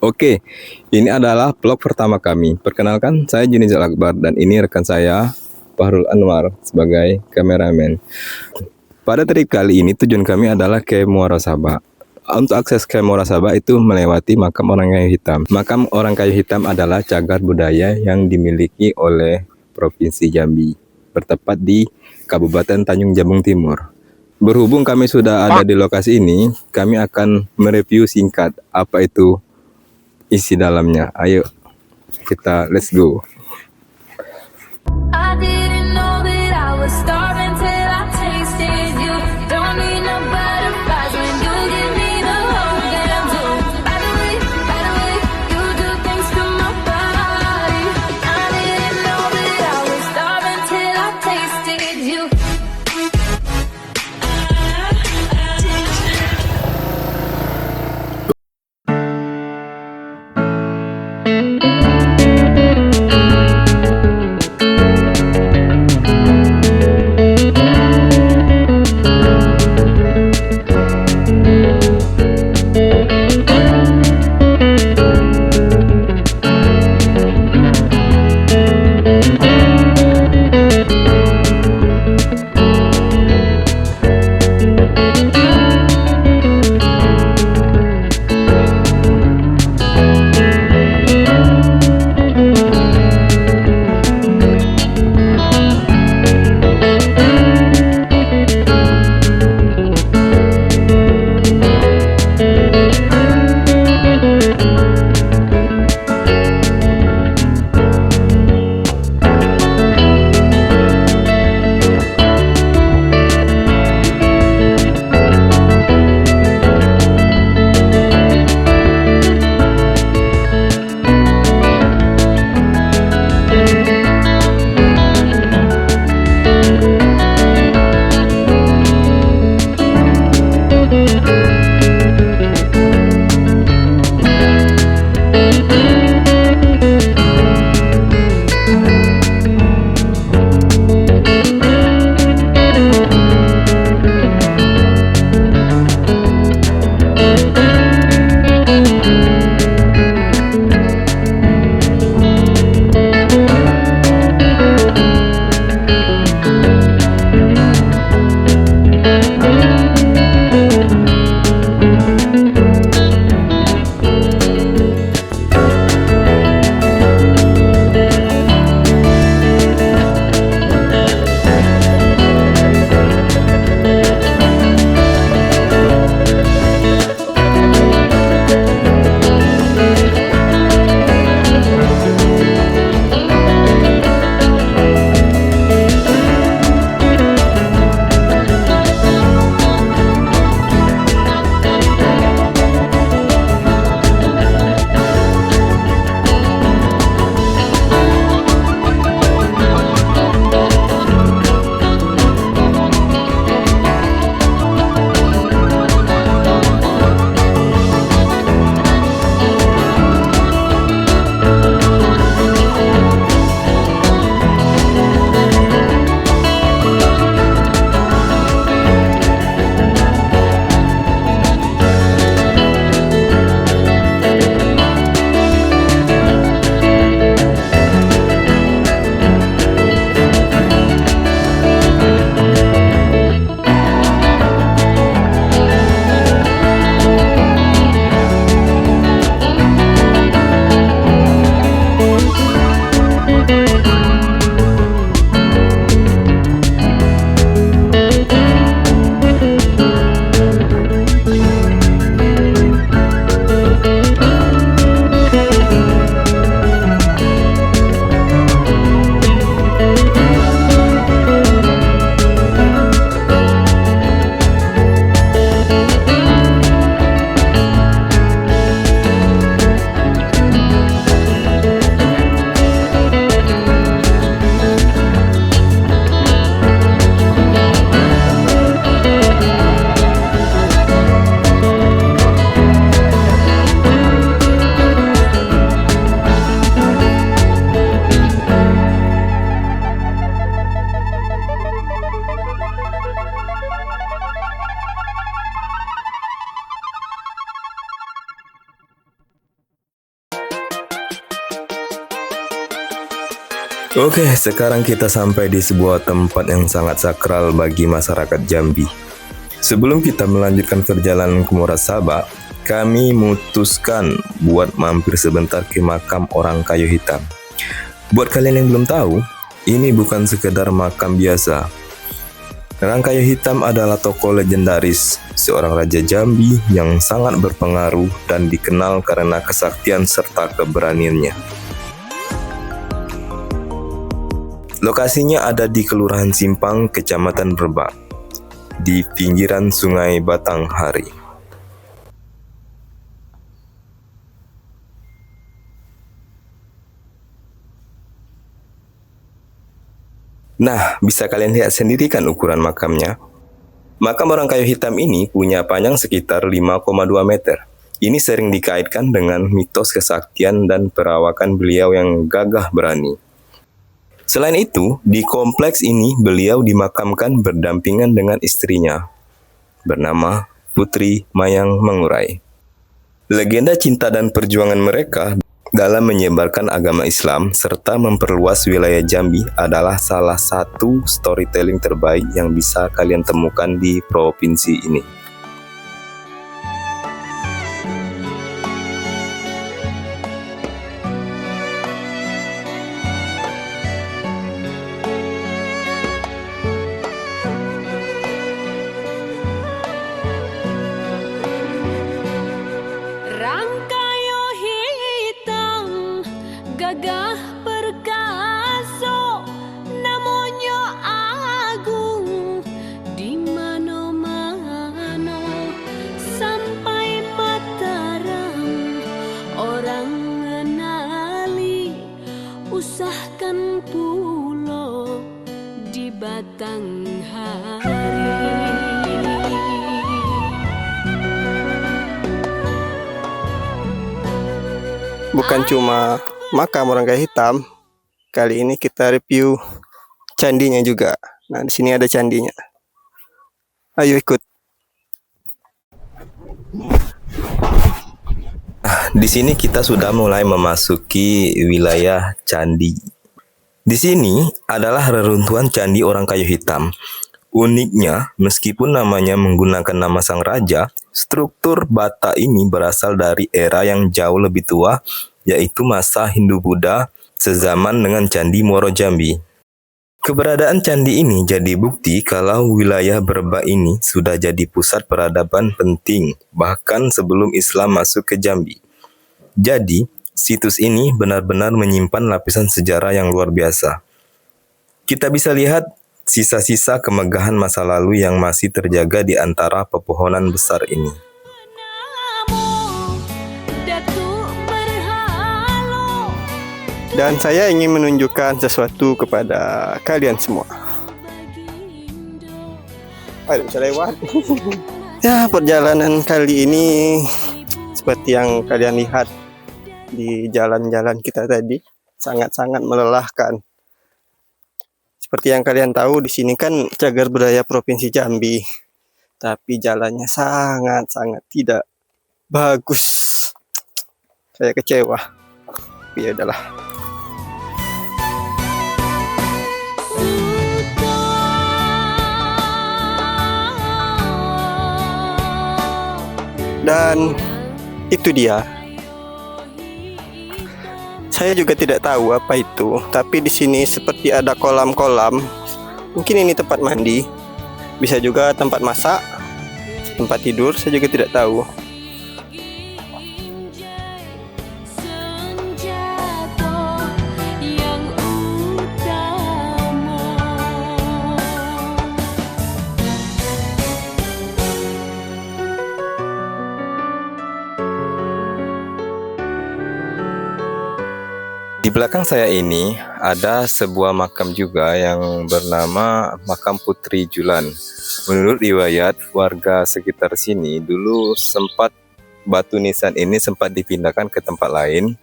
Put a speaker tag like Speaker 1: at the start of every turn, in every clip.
Speaker 1: Oke, ini adalah vlog pertama kami. Perkenalkan, saya Junizal Akbar dan ini rekan saya, Fahrul Anwar sebagai kameramen. Pada trip kali ini tujuan kami adalah ke Muara Sabah. Untuk akses ke Muara Sabah itu melewati makam orang kayu hitam. Makam orang kayu hitam adalah cagar budaya yang dimiliki oleh Provinsi Jambi, bertepat di Kabupaten Tanjung Jabung Timur. Berhubung kami sudah ada di lokasi ini, kami akan mereview singkat apa itu isi dalamnya. Ayo kita let's go.
Speaker 2: I didn't know that I was starving till I tasted you. Don't need no butterflies when you give me the whole damn do. By the way, you do things to my body. I didn't know that I was starving till I tasted you.
Speaker 1: Oke, sekarang kita sampai di sebuah tempat yang sangat sakral bagi masyarakat Jambi. Sebelum kita melanjutkan perjalanan ke Muara Sabak, kami memutuskan buat mampir sebentar ke makam orang kayu hitam. Buat kalian yang belum tahu, ini bukan sekedar makam biasa. Orang kayu hitam adalah tokoh legendaris, seorang raja Jambi yang sangat berpengaruh dan dikenal karena kesaktian serta keberaniannya. Lokasinya ada di Kelurahan Simpang, Kecamatan Brebak, di pinggiran Sungai Batanghari. Nah, bisa kalian lihat sendiri kan ukuran makamnya? Makam orang kayu hitam ini punya panjang sekitar 5,2 meter. Ini sering dikaitkan dengan mitos kesaktian dan perawakan beliau yang gagah berani. Selain itu, di kompleks ini beliau dimakamkan berdampingan dengan istrinya, bernama Putri Mayang Mangurai. Legenda cinta dan perjuangan mereka dalam menyebarkan agama Islam serta memperluas wilayah Jambi adalah salah satu storytelling terbaik yang bisa kalian temukan di provinsi ini.
Speaker 2: Rangkayo hitam gagah perkaso namonyo agung di mano-mano sampai Mataram orang ngenali usahkan pulo di Batanghari.
Speaker 3: Bukan cuma makam orang kayu hitam, kali ini kita review candinya juga. Nah, di sini ada candinya. Ayo ikut.
Speaker 1: Di sini kita sudah mulai memasuki wilayah candi. Di sini adalah reruntuhan candi orang kayu hitam. Uniknya, meskipun namanya menggunakan nama sang raja, struktur bata ini berasal dari era yang jauh lebih tua, yaitu masa Hindu-Buddha sezaman dengan Candi Muaro Jambi. Keberadaan candi ini jadi bukti kalau wilayah Brebak ini sudah jadi pusat peradaban penting, bahkan sebelum Islam masuk ke Jambi. Jadi, situs ini benar-benar menyimpan lapisan sejarah yang luar biasa. Kita bisa lihat sisa-sisa kemegahan masa lalu yang masih terjaga di antara pepohonan besar ini.
Speaker 3: Dan saya ingin menunjukkan sesuatu kepada kalian semua. Ayo bisa lewat. Ya, perjalanan kali ini seperti yang kalian lihat di jalan-jalan kita tadi, sangat-sangat melelahkan. Seperti yang kalian tahu, di sini kan cagar budaya Provinsi Jambi, tapi jalannya sangat-sangat tidak bagus. Saya kecewa. Ya udahlah. Dan itu dia. Saya juga tidak tahu apa itu, tapi di sini seperti ada kolam-kolam. Mungkin ini tempat mandi, bisa juga tempat masak, tempat tidur, saya juga tidak tahu.
Speaker 1: Di belakang saya ini ada sebuah makam juga yang bernama Makam Putri Julan. Menurut riwayat warga sekitar sini, dulu sempat batu nisan ini sempat dipindahkan ke tempat lain,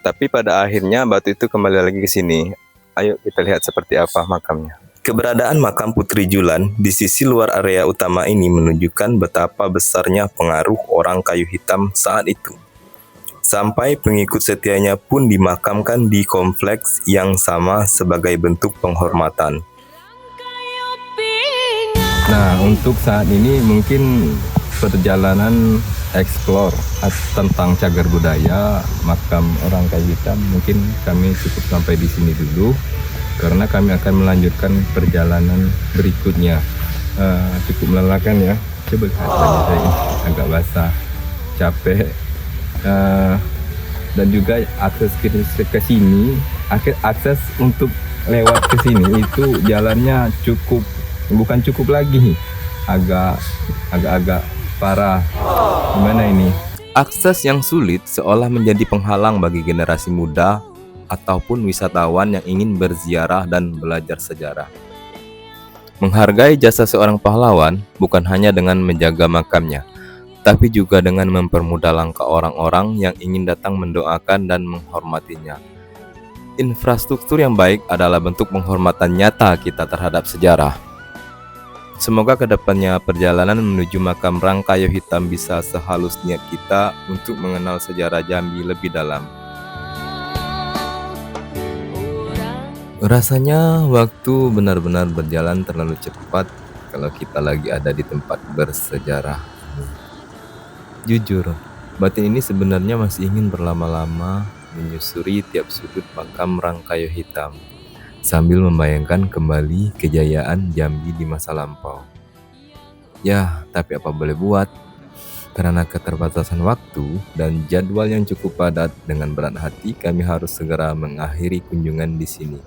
Speaker 1: tapi pada akhirnya batu itu kembali lagi ke sini. Ayo kita lihat seperti apa makamnya. Keberadaan makam Putri Julan di sisi luar area utama ini menunjukkan betapa besarnya pengaruh orang kayu hitam saat itu. Sampai pengikut setianya pun dimakamkan di kompleks yang sama sebagai bentuk penghormatan. Nah, untuk saat ini mungkin perjalanan explore tentang cagar budaya makam orang kayu hitam mungkin kami cukup sampai di sini dulu, karena kami akan melanjutkan perjalanan berikutnya. Cukup melelahkan ya. Coba lihat wajah saya ini agak basah, capek. Dan juga akses ke sini, akses untuk lewat ke sini itu jalannya bukan cukup lagi, agak parah. Gimana ini? Akses yang sulit seolah menjadi penghalang bagi generasi muda ataupun wisatawan yang ingin berziarah dan belajar sejarah. Menghargai jasa seorang pahlawan bukan hanya dengan menjaga makamnya, tapi juga dengan mempermudah langkah orang-orang yang ingin datang mendoakan dan menghormatinya. Infrastruktur yang baik adalah bentuk penghormatan nyata kita terhadap sejarah. Semoga kedepannya perjalanan menuju makam Rang Kayu Hitam bisa sehalus niat kita untuk mengenal sejarah Jambi lebih dalam. Rasanya waktu benar-benar berjalan terlalu cepat kalau kita lagi ada di tempat bersejarah. Jujur, batin ini sebenarnya masih ingin berlama-lama menyusuri tiap sudut makam Rang Kayu Hitam, sambil membayangkan kembali kejayaan Jambi di masa lampau. Ya, tapi apa boleh buat? Karena keterbatasan waktu dan jadwal yang cukup padat, dengan berat hati kami harus segera mengakhiri kunjungan di sini.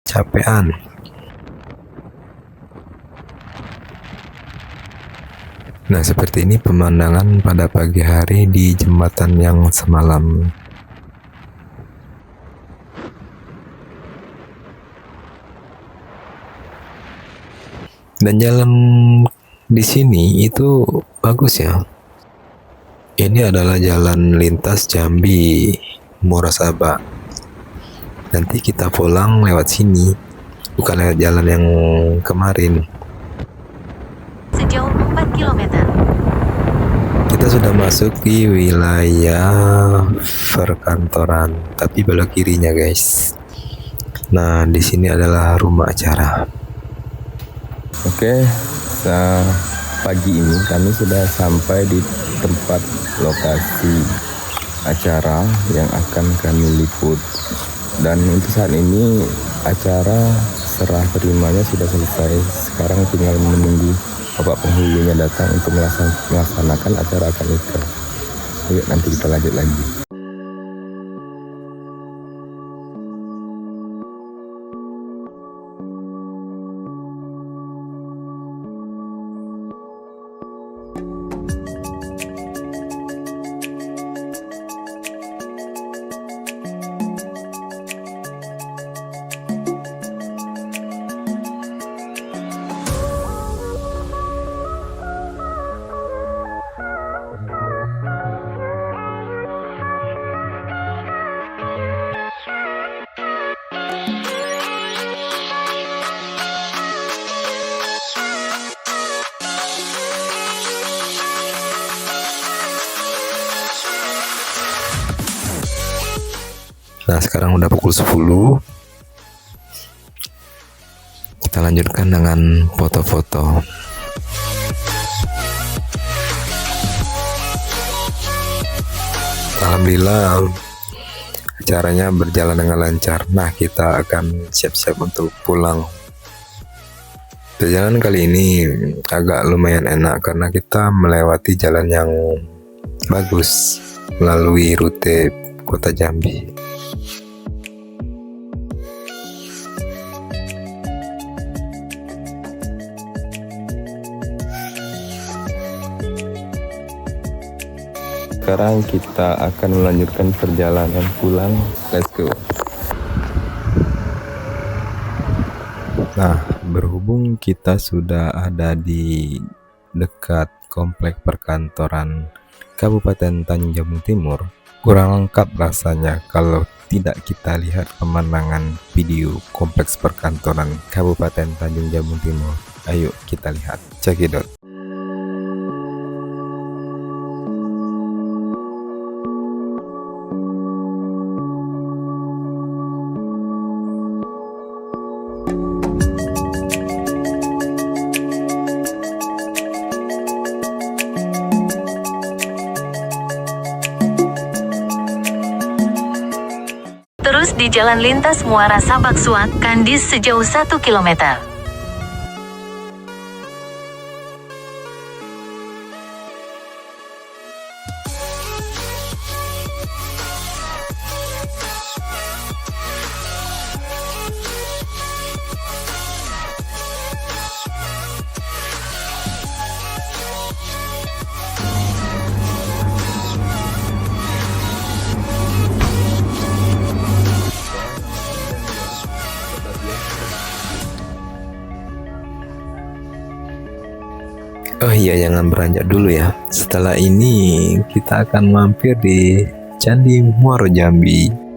Speaker 4: capean. Nah, seperti ini pemandangan pada pagi hari di jembatan yang semalam. Dan jalan di sini itu bagus ya. Ini adalah jalan lintas Jambi Muarasaba. Nanti kita pulang lewat sini, bukan lewat jalan yang kemarin.
Speaker 5: Sejauh 4 km.
Speaker 4: Kita sudah masuk di wilayah perkantoran, tapi belok kirinya guys. Nah, di sini adalah rumah acara.
Speaker 1: Oke, pagi ini kami sudah sampai di tempat lokasi acara yang akan kami liput. Dan untuk saat ini acara serah terimanya sudah selesai. Sekarang tinggal menunggu Bapak penghulunya datang untuk melaksanakan acara akad nikah. Yuk nanti kita lanjut lagi.
Speaker 4: Nah, sekarang udah pukul 10. Kita lanjutkan dengan foto-foto. Alhamdulillah acaranya berjalan dengan lancar. Nah, kita akan siap-siap untuk pulang. Perjalanan kali ini agak lumayan enak karena kita melewati jalan yang bagus melalui rute kota Jambi.
Speaker 1: Sekarang kita akan melanjutkan perjalanan pulang. Let's go. Nah, berhubung kita sudah ada di dekat komplek perkantoran Kabupaten Tanjung Jabung Timur, kurang lengkap rasanya kalau tidak kita lihat pemandangan video kompleks perkantoran Kabupaten Tanjung Jabung Timur. Ayo kita lihat. Check it out.
Speaker 5: Terus di jalan lintas Muara Sabak Suak, Kandis sejauh 1 km.
Speaker 4: Oh iya, jangan beranjak dulu ya. Setelah ini kita akan mampir di Candi Muaro Jambi.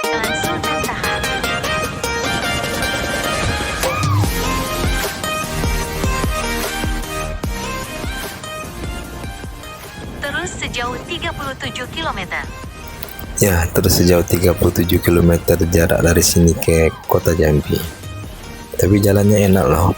Speaker 5: Jalan Sultan Tahar. Terus sejauh 37 km.
Speaker 4: Ya, terus sejauh 37 km jarak dari sini ke kota Jambi. Tapi jalannya enak loh.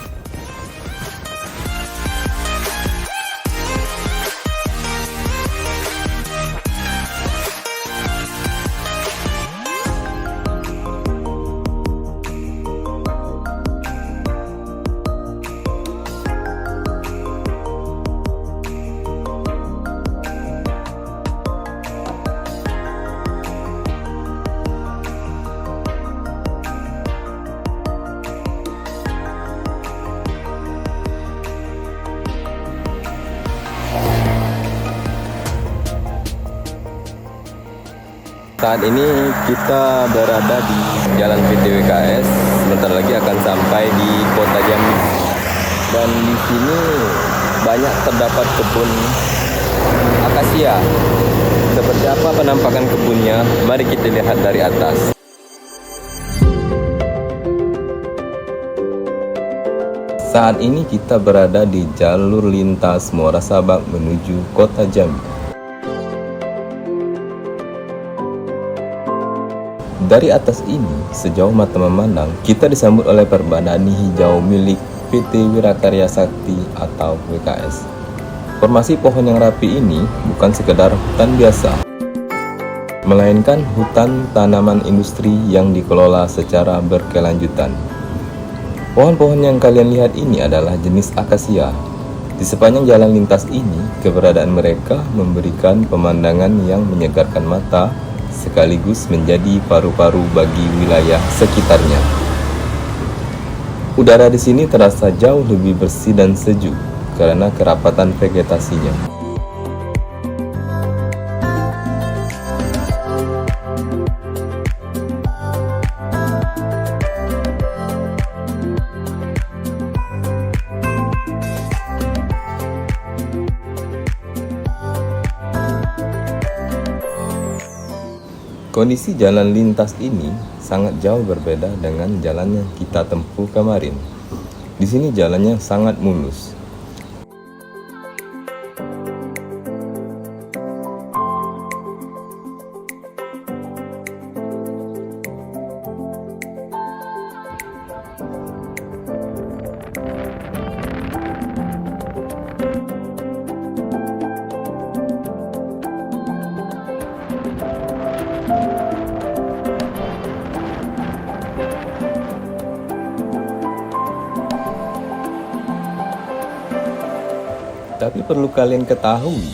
Speaker 1: Saat ini kita berada di Jalan PTWKS. Sebentar lagi akan sampai di kota Jambi. Dan di sini banyak terdapat kebun akasia. Seperti apa penampakan kebunnya? Mari kita lihat dari atas. Saat ini kita berada di jalur lintas Muara Sabak menuju kota Jambi. Dari atas ini, sejauh mata memandang, kita disambut oleh perbandani hijau milik PT Wirakarya Sakti atau WKS. Formasi pohon yang rapi ini bukan sekedar hutan biasa, melainkan hutan tanaman industri yang dikelola secara berkelanjutan. Pohon-pohon yang kalian lihat ini adalah jenis akasia. Di sepanjang jalan lintas ini, keberadaan mereka memberikan pemandangan yang menyegarkan mata, sekaligus menjadi paru-paru bagi wilayah sekitarnya. Udara di sini terasa jauh lebih bersih dan sejuk karena kerapatan vegetasinya. Kondisi jalan lintas ini sangat jauh berbeda dengan jalan yang kita tempuh kemarin. Di sini jalannya sangat mulus. Tapi perlu kalian ketahui,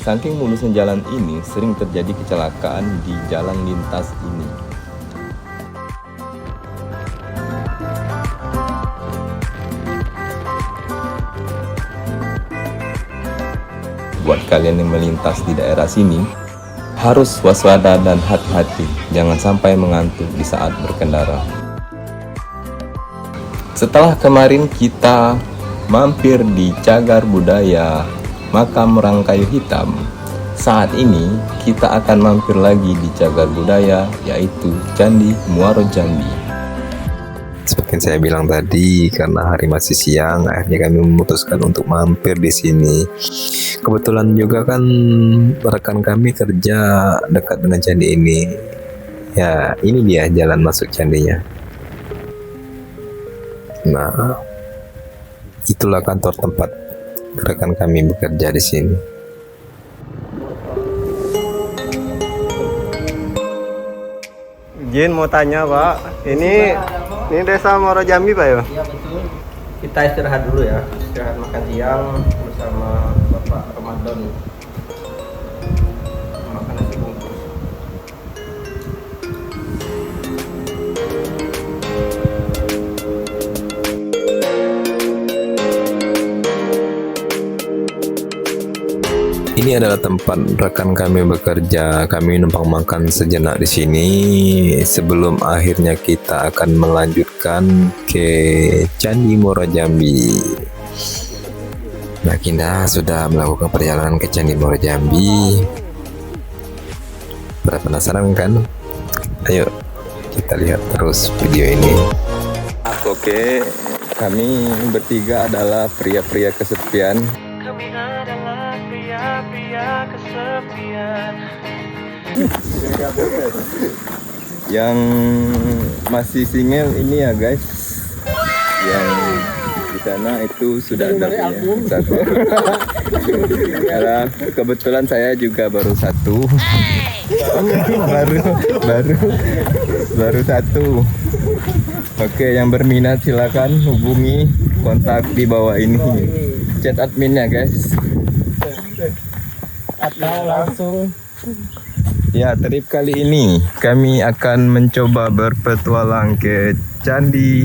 Speaker 1: saking mulusnya jalan ini sering terjadi kecelakaan di jalan lintas ini. Buat kalian yang melintas di daerah sini, harus waspada dan hati-hati, jangan sampai mengantuk di saat berkendara. Setelah kemarin kita mampir di Cagar Budaya Makam Rangkayu Hitam, saat ini kita akan mampir lagi di Cagar Budaya, yaitu Candi Muaro Jambi.
Speaker 4: Seperti yang saya bilang tadi, karena hari masih siang, akhirnya kami memutuskan untuk mampir di sini. Kebetulan juga kan rekan kami kerja dekat dengan candi ini. Ya, ini dia jalan masuk candinya. Nah, itulah kantor tempat rekan kami bekerja di sini.
Speaker 3: Izin mau tanya Pak, ini desa Muaro Jambi Pak ya?
Speaker 6: Iya betul. Kita istirahat dulu ya. Istirahat makan siang bersama Bapak Ramadan. Makan nasi bungkus.
Speaker 4: Ini adalah tempat rekan kami bekerja. Kami numpang makan sejenak di sini sebelum akhirnya kita akan melanjutkan ke Candi Muaro Jambi. Nah, kita sudah melakukan perjalanan ke Candi Muaro Jambi. Pada penasaran kan? Ayo kita lihat terus video ini.
Speaker 1: Oke, kami bertiga adalah pria-pria kesepian.
Speaker 7: Kami adalah pria-pria kesepian.
Speaker 1: Yang masih single ini ya guys, yang di sana itu sudah ada punya satu. Karena kebetulan saya juga baru satu. baru satu. Oke, yang berminat silakan hubungi kontak di bawah ini. Chat adminnya guys.
Speaker 6: Atau langsung
Speaker 1: Ya, trip kali ini kami akan mencoba berpetualang ke Candi.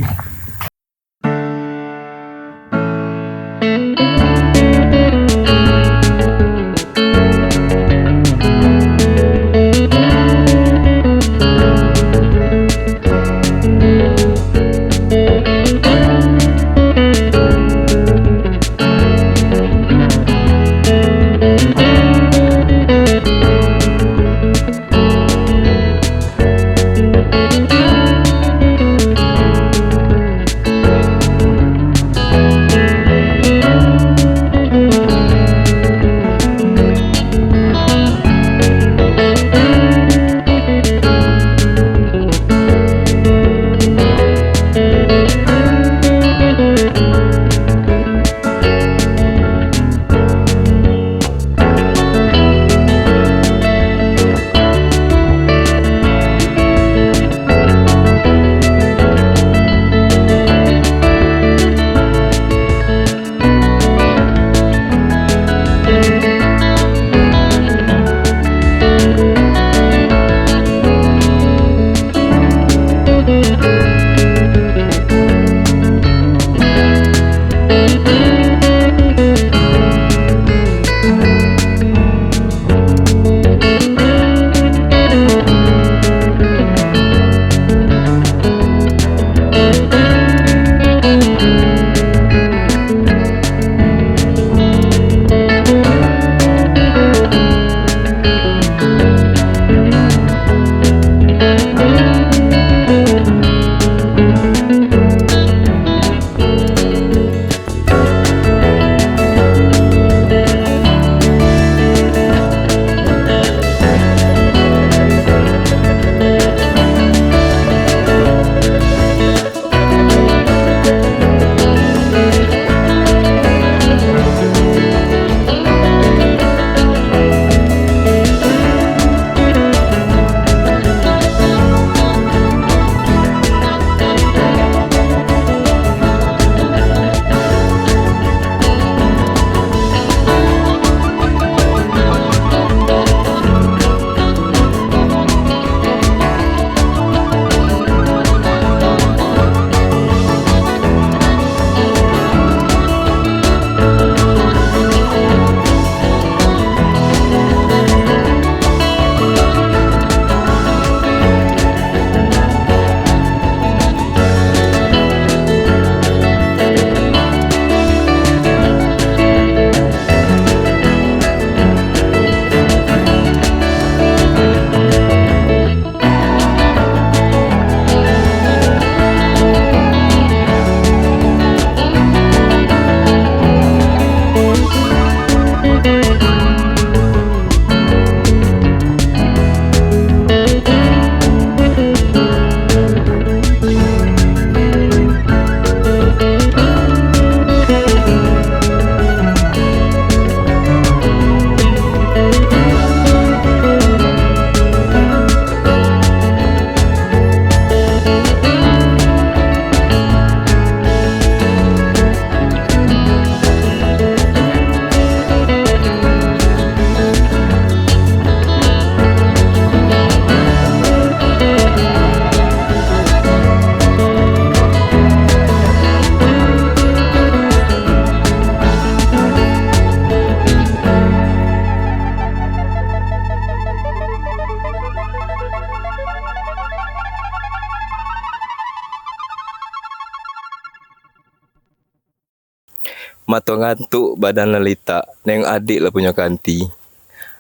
Speaker 1: Mato ngantuk badan lelita, neng adik lah punya kanti.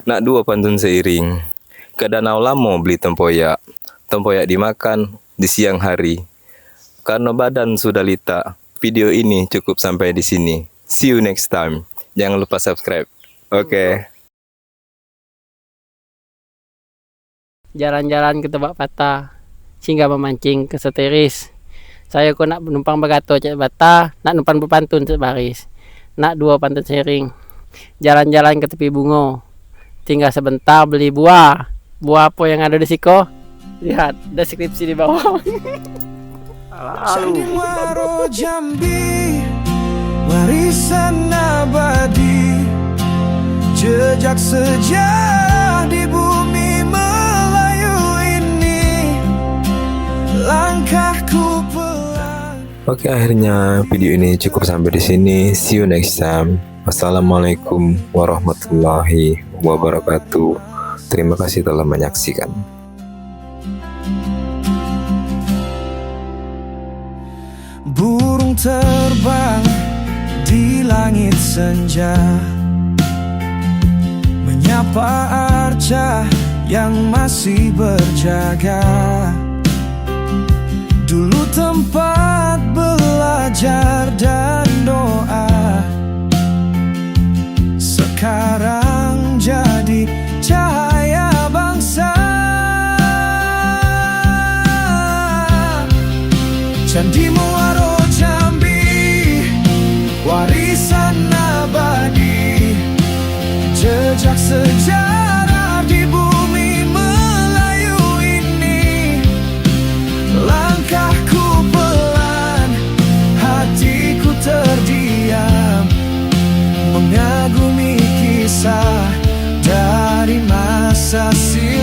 Speaker 1: Nak dua pantun seiring. Ke danau lamo beli tempoyak. Tempoyak dimakan di siang hari. Karena badan sudah lita, video ini cukup sampai di sini. See you next time. Jangan lupa subscribe. Oke.
Speaker 7: jalan-jalan ke Tebak Patah, singgah memancing ke Seteris. Saya kok nak numpang bagato cek Bata, nak numpang berpantun cek Baris, nak dua pantun sharing, jalan-jalan ke tepi bungo, tinggal sebentar beli buah. Buah apa yang ada di siko? Lihat, deskripsi di bawah.
Speaker 8: Candi Muaro Jambi, warisan abadi, jejak sejarah di bumi Melayu ini, langkahku pelan.
Speaker 4: Oke, akhirnya video ini cukup sampai di sini. See you next time. Wassalamualaikum warahmatullahi wabarakatuh. Terima kasih telah menyaksikan.
Speaker 8: Burung terbang di langit senja, menyapa arca yang masih berjaga. Dulu tempat belajar dan doa, sekarang jadi cahaya bangsa. Candi Muaro Jambi, warisan abadi, jejak sejarah di bumi Melayu ini. Langkahku pelan, hatiku terdiam, mengagumi kisah dari masa silam.